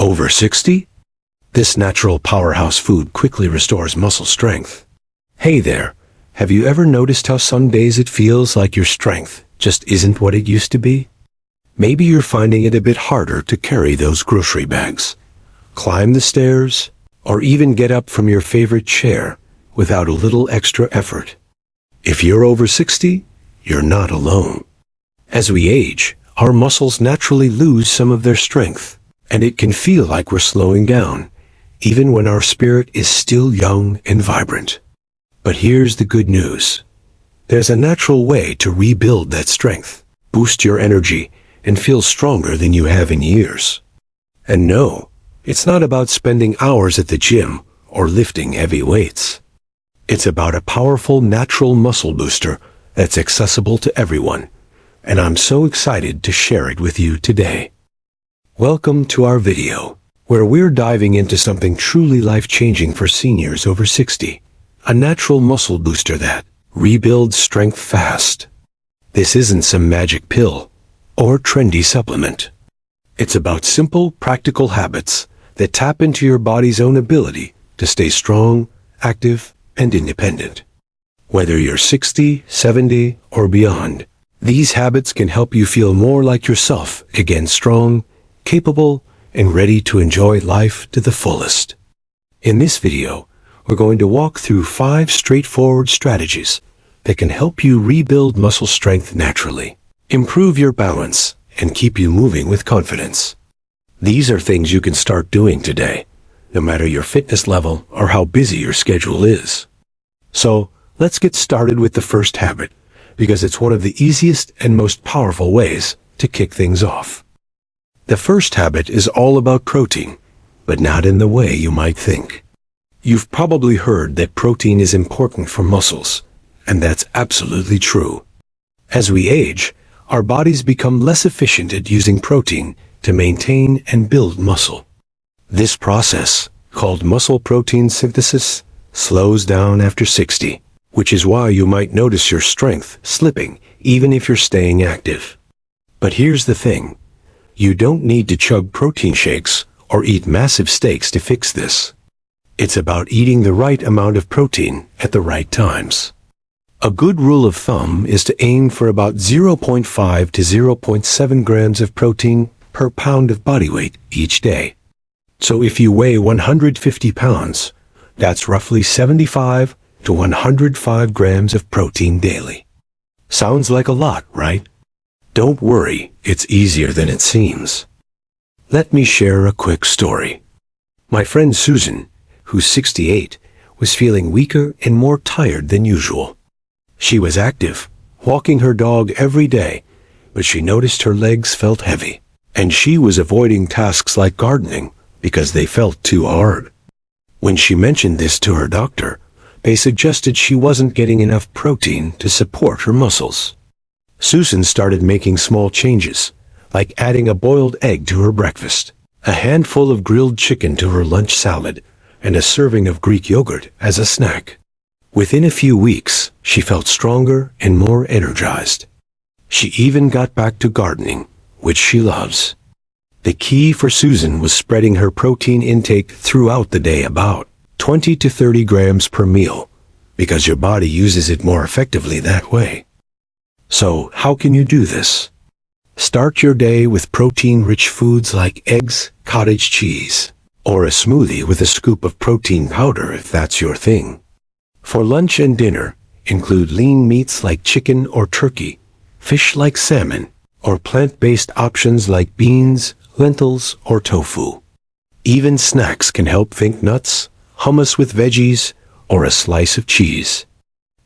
Over 60? This natural powerhouse food quickly restores muscle strength. Hey there, have you ever noticed how some days it feels like your strength just isn't what it used to be? Maybe you're finding it a bit harder to carry those grocery bags, climb the stairs, or even get up from your favorite chair without a little extra effort. If you're over 60, you're not alone. As we age, our muscles naturally lose some of their strength, and it can feel like we're slowing down, even when our spirit is still young and vibrant. But here's the good news. There's a natural way to rebuild that strength, boost your energy, and feel stronger than you have in years. And no, it's not about spending hours at the gym or lifting heavy weights. It's about a powerful natural muscle booster that's accessible to everyone, and I'm so excited to share it with you today. Welcome to our video, where we're diving into something truly life-changing for seniors over 60, a natural muscle booster that rebuilds strength fast. This isn't some magic pill or trendy supplement. It's about simple, practical habits that tap into your body's own ability to stay strong, active, and independent. Whether you're 60, 70, or beyond, these habits can help you feel more like yourself, again strong, capable, and ready to enjoy life to the fullest. In this video, we're going to walk through 5 straightforward strategies that can help you rebuild muscle strength naturally, improve your balance, and keep you moving with confidence. These are things you can start doing today, no matter your fitness level or how busy your schedule is. So, let's get started with the first habit, because it's one of the easiest and most powerful ways to kick things off. The first habit is all about protein, but not in the way you might think. You've probably heard that protein is important for muscles, and that's absolutely true. As we age, our bodies become less efficient at using protein to maintain and build muscle. This process, called muscle protein synthesis, slows down after 60, which is why you might notice your strength slipping even if you're staying active. But here's the thing. You don't need to chug protein shakes or eat massive steaks to fix this. It's about eating the right amount of protein at the right times. A good rule of thumb is to aim for about 0.5 to 0.7 grams of protein per pound of body weight each day. So if you weigh 150 pounds, that's roughly 75 to 105 grams of protein daily. Sounds like a lot, right? Don't worry, it's easier than it seems. Let me share a quick story. My friend Susan, who's 68, was feeling weaker and more tired than usual. She was active, walking her dog every day, but she noticed her legs felt heavy, and she was avoiding tasks like gardening because they felt too hard. When she mentioned this to her doctor, they suggested she wasn't getting enough protein to support her muscles. Susan started making small changes, like adding a boiled egg to her breakfast, a handful of grilled chicken to her lunch salad, and a serving of Greek yogurt as a snack. Within a few weeks, she felt stronger and more energized. She even got back to gardening, which she loves. The key for Susan was spreading her protein intake throughout the day, about 20 to 30 grams per meal, because your body uses it more effectively that way. So, how can you do this? Start your day with protein-rich foods like eggs, cottage cheese, or a smoothie with a scoop of protein powder if that's your thing. For lunch and dinner, include lean meats like chicken or turkey, fish like salmon, or plant-based options like beans, lentils, or tofu. Even snacks can help. Think nuts, hummus with veggies, or a slice of cheese.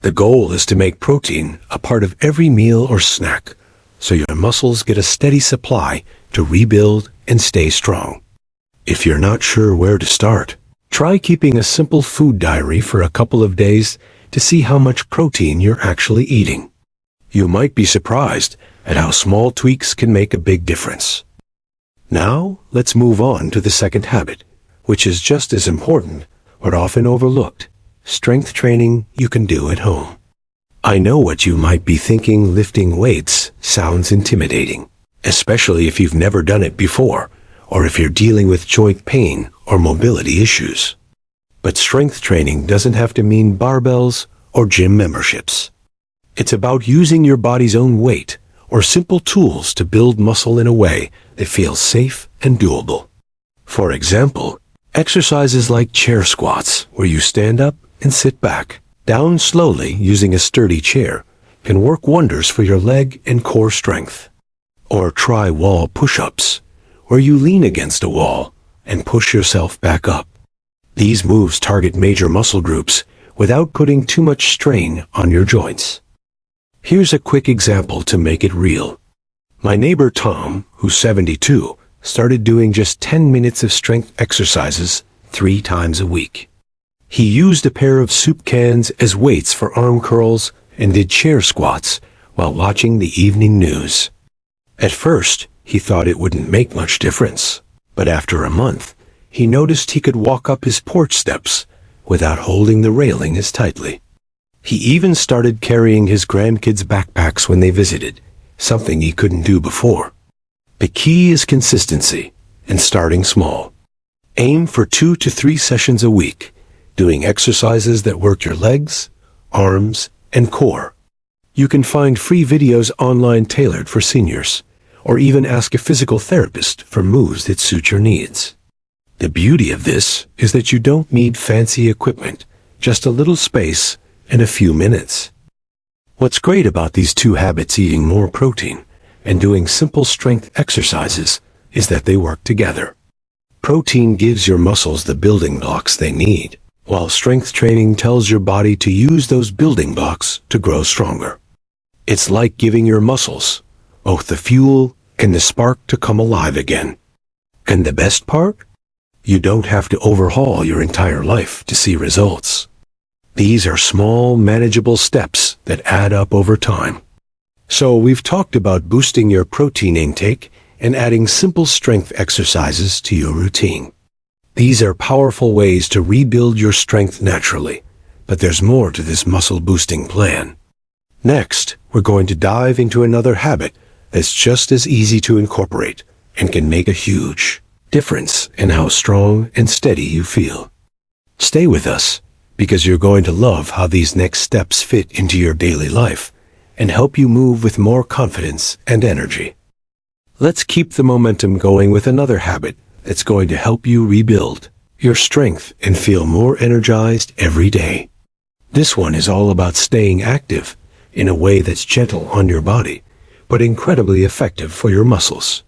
The goal is to make protein a part of every meal or snack, so your muscles get a steady supply to rebuild and stay strong. If you're not sure where to start, try keeping a simple food diary for a couple of days to see how much protein you're actually eating. You might be surprised at how small tweaks can make a big difference. Now, let's move on to the second habit, which is just as important, but often overlooked: strength training you can do at home. I know what you might be thinking. Lifting weights sounds intimidating, especially if you've never done it before, or if you're dealing with joint pain or mobility issues. But strength training doesn't have to mean barbells or gym memberships. It's about using your body's own weight or simple tools to build muscle in a way that feels safe and doable. For example, exercises like chair squats, where you stand up and sit back, down slowly using a sturdy chair, can work wonders for your leg and core strength. Or try wall push-ups, where you lean against a wall and push yourself back up. These moves target major muscle groups without putting too much strain on your joints. Here's a quick example to make it real. My neighbor Tom, who's 72, started doing just 10 minutes of strength exercises 3 times a week. He used a pair of soup cans as weights for arm curls and did chair squats while watching the evening news. At first, he thought it wouldn't make much difference, but after a month, he noticed he could walk up his porch steps without holding the railing as tightly. He even started carrying his grandkids' backpacks when they visited, something he couldn't do before. The key is consistency and starting small. Aim for 2 to 3 sessions a week, doing exercises that work your legs, arms, and core. You can find free videos online tailored for seniors, or even ask a physical therapist for moves that suit your needs. The beauty of this is that you don't need fancy equipment, just a little space and a few minutes. What's great about these 2 habits, eating more protein and doing simple strength exercises, is that they work together. Protein gives your muscles the building blocks they need, while strength training tells your body to use those building blocks to grow stronger. It's like giving your muscles both the fuel and the spark to come alive again. And the best part? You don't have to overhaul your entire life to see results. These are small, manageable steps that add up over time. So we've talked about boosting your protein intake and adding simple strength exercises to your routine. These are powerful ways to rebuild your strength naturally, but there's more to this muscle boosting plan. Next, we're going to dive into another habit that's just as easy to incorporate and can make a huge difference in how strong and steady you feel. Stay with us, because you're going to love how these next steps fit into your daily life and help you move with more confidence and energy. Let's keep the momentum going with another habit that's going to help you rebuild your strength and feel more energized every day. This one is all about staying active in a way that's gentle on your body, but incredibly effective for your muscles.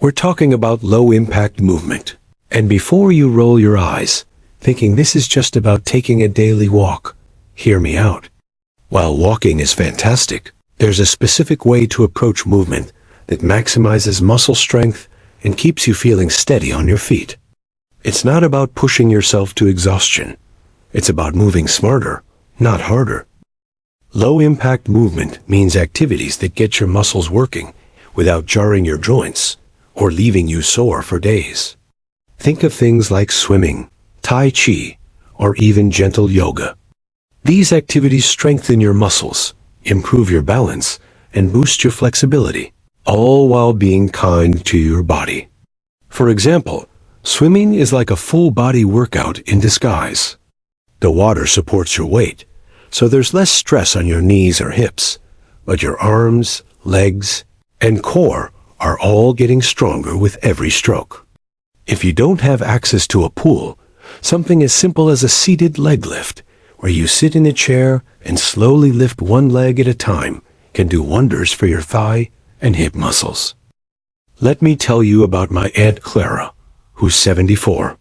We're talking about low-impact movement. And before you roll your eyes, thinking this is just about taking a daily walk, hear me out. While walking is fantastic, there's a specific way to approach movement that maximizes muscle strength and keeps you feeling steady on your feet. It's not about pushing yourself to exhaustion. It's about moving smarter, not harder. Low-impact movement means activities that get your muscles working without jarring your joints or leaving you sore for days. Think of things like swimming, tai chi, or even gentle yoga. These activities strengthen your muscles, improve your balance, and boost your flexibility, all while being kind to your body. For example, swimming is like a full-body workout in disguise. The water supports your weight, so there's less stress on your knees or hips, but your arms, legs, and core are all getting stronger with every stroke. If you don't have access to a pool, something as simple as a seated leg lift, where you sit in a chair and slowly lift one leg at a time, can do wonders for your thigh and hip muscles. Let me tell you about my Aunt Clara, who's 74.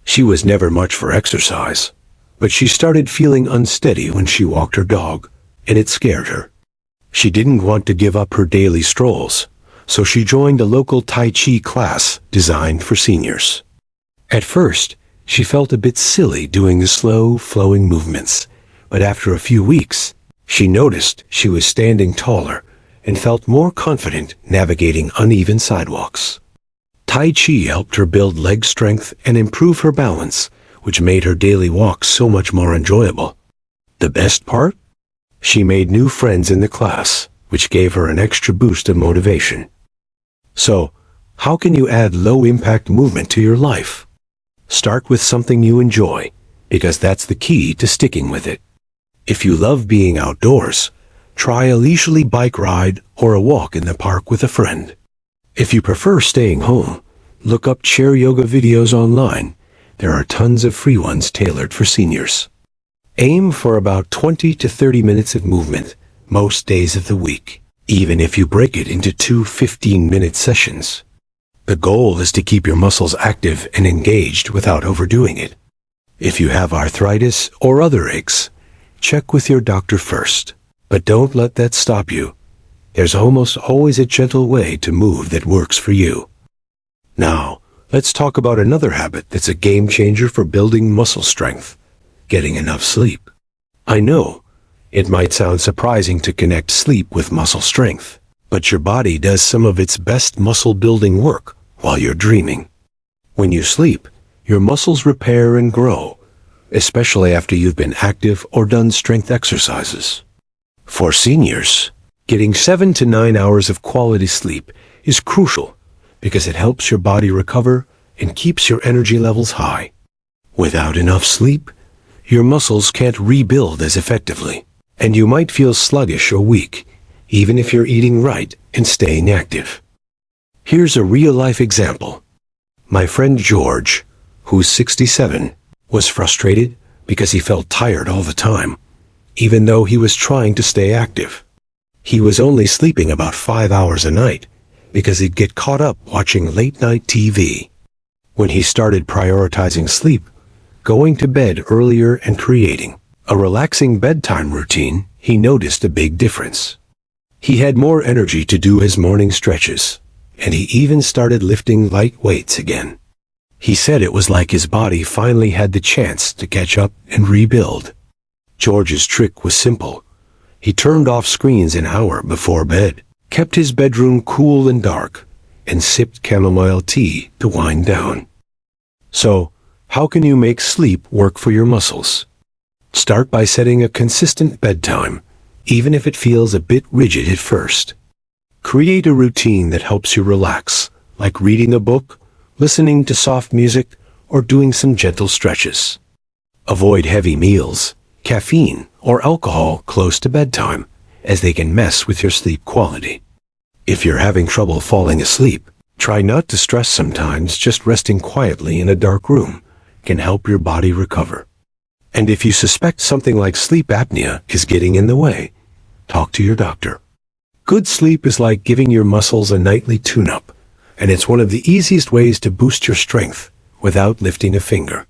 She was never much for exercise, but she started feeling unsteady when she walked her dog, and it scared her. She didn't want to give up her daily strolls, so she joined a local Tai Chi class designed for seniors. At first, she felt a bit silly doing the slow, flowing movements, but after a few weeks, she noticed she was standing taller and felt more confident navigating uneven sidewalks. Tai Chi helped her build leg strength and improve her balance, which made her daily walks so much more enjoyable. The best part? She made new friends in the class, which gave her an extra boost of motivation. So, How can you add low-impact movement to your life? Start with something you enjoy, because that's the key to sticking with it. If you love being outdoors, try a leisurely bike ride or a walk in the park with a friend. If you prefer staying home, look up chair yoga videos online. There are tons of free ones tailored for seniors. Aim for about 20 to 30 minutes of movement most days of the week, even if you break it into 2 15-minute sessions. The goal is to keep your muscles active and engaged without overdoing it. If you have arthritis or other aches, check with your doctor first. But don't let that stop you. There's almost always a gentle way to move that works for you. Now, let's talk about another habit that's a game changer for building muscle strength: getting enough sleep. I know, it might sound surprising to connect sleep with muscle strength, but your body does some of its best muscle building work while you're dreaming. When you sleep, your muscles repair and grow, especially after you've been active or done strength exercises. For seniors, getting 7 to 9 hours of quality sleep is crucial because it helps your body recover and keeps your energy levels high. Without enough sleep, your muscles can't rebuild as effectively, and you might feel sluggish or weak, even if you're eating right and staying active. Here's a real-life example. My friend George, who's 67, was frustrated because he felt tired all the time, even though he was trying to stay active. He was only sleeping about 5 hours a night because he'd get caught up watching late-night TV. When he started prioritizing sleep, going to bed earlier and creating a relaxing bedtime routine, he noticed a big difference. He had more energy to do his morning stretches, and he even started lifting light weights again. He said it was like his body finally had the chance to catch up and rebuild. George's trick was simple. He turned off screens an hour before bed, kept his bedroom cool and dark, and sipped chamomile tea to wind down. So, how can you make sleep work for your muscles? Start by setting a consistent bedtime, even if it feels a bit rigid at first. Create a routine that helps you relax, like reading a book, listening to soft music, or doing some gentle stretches. Avoid heavy meals, caffeine, or alcohol close to bedtime, as they can mess with your sleep quality. If you're having trouble falling asleep, try not to stress sometimes. Just resting quietly in a dark room can help your body recover. And if you suspect something like sleep apnea is getting in the way, talk to your doctor. Good sleep is like giving your muscles a nightly tune-up, and it's one of the easiest ways to boost your strength without lifting a finger.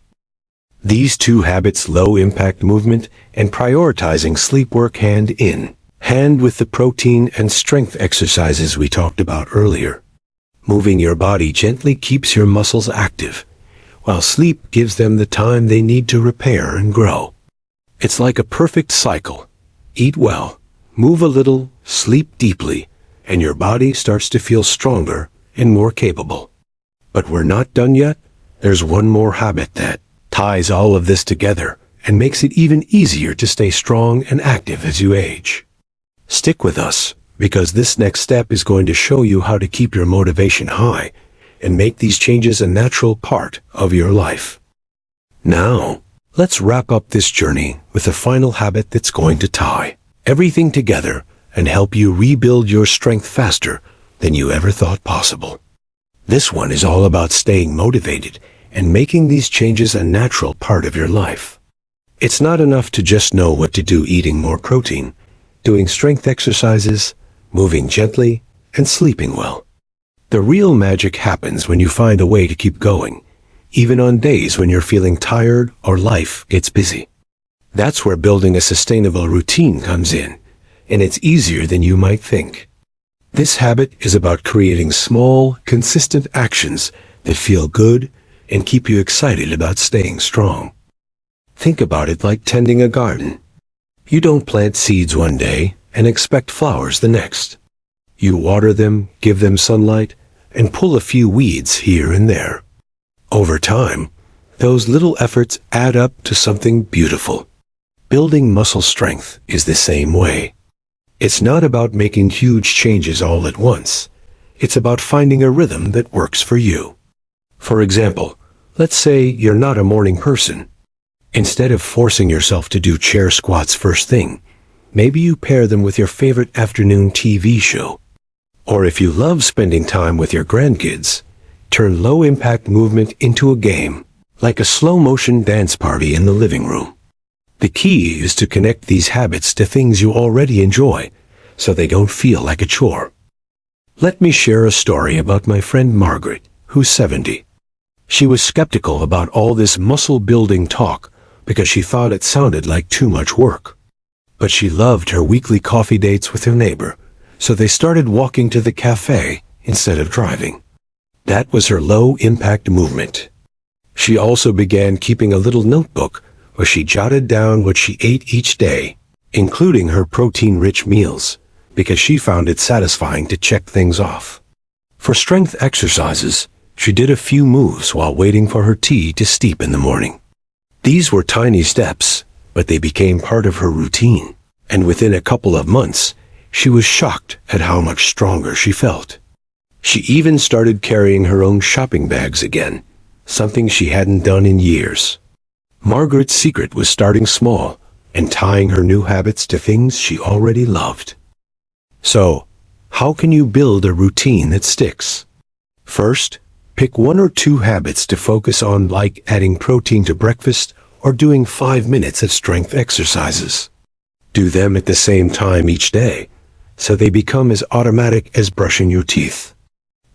These two habits, low-impact movement and prioritizing sleep, work hand in hand with the protein and strength exercises we talked about earlier. Moving your body gently keeps your muscles active, while sleep gives them the time they need to repair and grow. It's like a perfect cycle. Eat well, move a little, sleep deeply, and your body starts to feel stronger and more capable. But we're not done yet. There's one more habit that ties all of this together and makes it even easier to stay strong and active as you age. Stick with us, because this next step is going to show you how to keep your motivation high and make these changes a natural part of your life. Now, let's wrap up this journey with a final habit that's going to tie everything together and help you rebuild your strength faster than you ever thought possible. This one is all about staying motivated and making these changes a natural part of your life. It's not enough to just know what to do: eating more protein, doing strength exercises, moving gently, and sleeping well. The real magic happens when you find a way to keep going, even on days when you're feeling tired or life gets busy. That's where building a sustainable routine comes in, and it's easier than you might think. This habit is about creating small, consistent actions that feel good and keep you excited about staying strong. Think about it like tending a garden. You don't plant seeds one day and expect flowers the next. You water them, give them sunlight, and pull a few weeds here and there. Over time, those little efforts add up to something beautiful. Building muscle strength is the same way. It's not about making huge changes all at once. It's about finding a rhythm that works for you. For example, let's say you're not a morning person. Instead of forcing yourself to do chair squats first thing, maybe you pair them with your favorite afternoon TV show. Or if you love spending time with your grandkids, turn low-impact movement into a game, like a slow-motion dance party in the living room. The key is to connect these habits to things you already enjoy, so they don't feel like a chore. Let me share a story about my friend Margaret, who's 70. She was skeptical about all this muscle-building talk because she thought it sounded like too much work. But she loved her weekly coffee dates with her neighbor, so they started walking to the cafe instead of driving. That was her low-impact movement. She also began keeping a little notebook where she jotted down what she ate each day, including her protein-rich meals, because she found it satisfying to check things off. For strength exercises, she did a few moves while waiting for her tea to steep in the morning. These were tiny steps, but they became part of her routine, and within a couple of months, she was shocked at how much stronger she felt. She even started carrying her own shopping bags again, something she hadn't done in years. Margaret's secret was starting small and tying her new habits to things she already loved. So, how can you build a routine that sticks? First, pick 1 or 2 habits to focus on, like adding protein to breakfast or doing 5 minutes of strength exercises. Do them at the same time each day, so they become as automatic as brushing your teeth.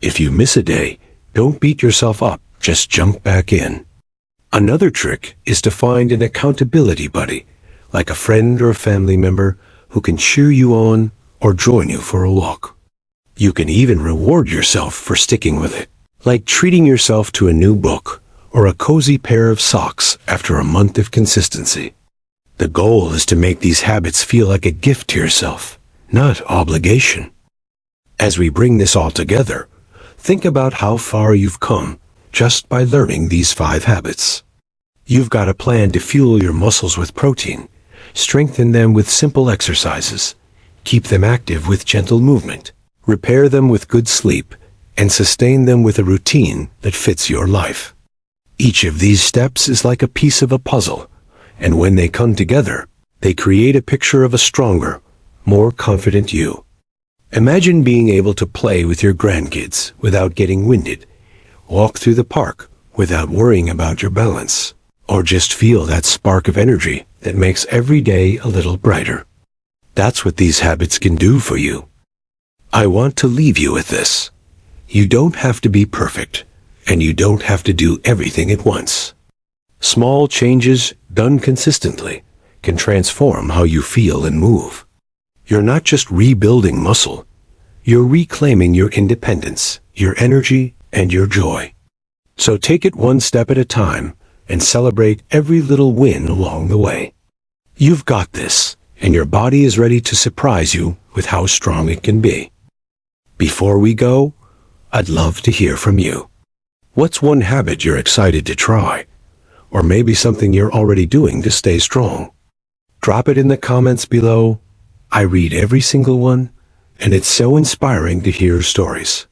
If you miss a day, don't beat yourself up, just jump back in. Another trick is to find an accountability buddy, like a friend or a family member who can cheer you on or join you for a walk. You can even reward yourself for sticking with it, like treating yourself to a new book or a cozy pair of socks after a month of consistency. The goal is to make these habits feel like a gift to yourself, not obligation. As we bring this all together, think about how far you've come just by learning these 5 habits. You've got a plan to fuel your muscles with protein, strengthen them with simple exercises, keep them active with gentle movement, repair them with good sleep, and sustain them with a routine that fits your life. Each of these steps is like a piece of a puzzle, and when they come together, they create a picture of a stronger, more confident you. Imagine being able to play with your grandkids without getting winded, walk through the park without worrying about your balance, or just feel that spark of energy that makes every day a little brighter. That's what these habits can do for you. I want to leave you with this. You don't have to be perfect, and you don't have to do everything at once. Small changes done consistently can transform how you feel and move. You're not just rebuilding muscle, you're reclaiming your independence, your energy, and your joy. So take it one step at a time and celebrate every little win along the way. You've got this, and your body is ready to surprise you with how strong it can be. Before we go, I'd love to hear from you. What's one habit you're excited to try? Or maybe something you're already doing to stay strong? Drop it in the comments below. I read every single one, and it's so inspiring to hear stories.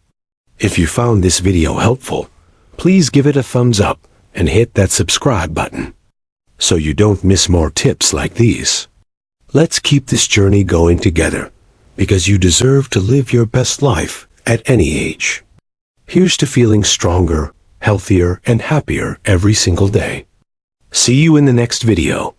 If you found this video helpful, please give it a thumbs up and hit that subscribe button, so you don't miss more tips like these. Let's keep this journey going together, because you deserve to live your best life at any age. Here's to feeling stronger, healthier, and happier every single day. See you in the next video.